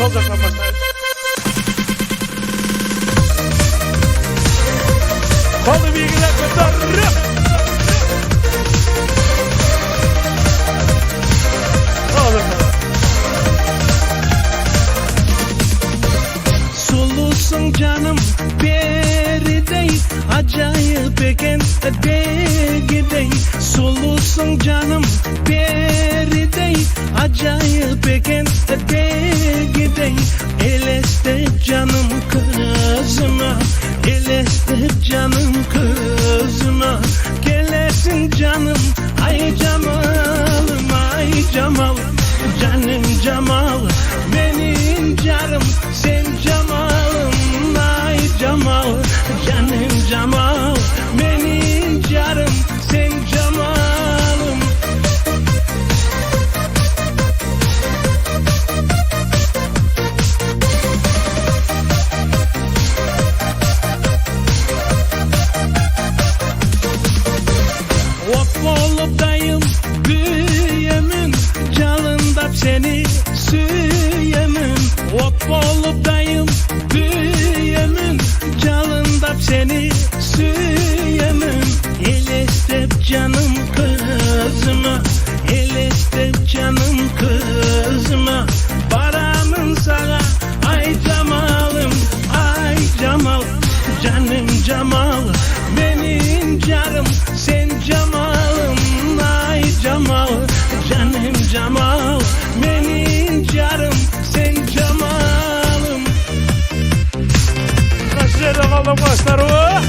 sol taraftan başlayın. Kolu bilgiler kadar. Solusun canım beri değil, acayip eken de gidey. Solusun canım beri değil, acayip eken de gidey. Eleste canım kızıma, eleste canım kızıma. Gelesin canım ay Cemal'ım, ay Cemal. Canım Cemal, benim canım sen Cemal'ım, ay Cemal. Canım Cemal, benim canım sen Cemal'ım. Hop olup dayım büyümün, calında seni süyemün. Hop olup dayım büyümün, calında seni süyemün. El istep canım kızıma, el istep canım kızıma. Paramın sana ay Cemal'ım, ay Cemal. Canım Cemal, benim canım sen Cemal'ım, ay Cemal. Canım Cemal, benim canım sen Cemal'ım. Kaçıncı kaldım başları o?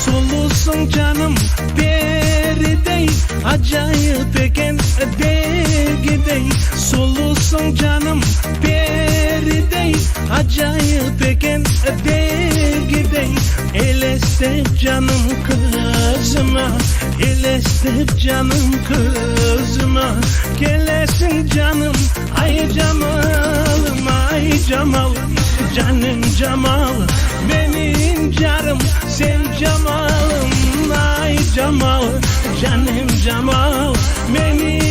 Solusun canım beri değil, acayip eken de gidey. Solusun canım beri değil, acayip eken de gidey. Eleste canım kızıma, eleste canım kızıma. Gelesin canım ay Cemal'ım, ay Cemal. Canım Cemal, benim canım sen Cemal'ım, ay Cemal. Canım Cemal, benim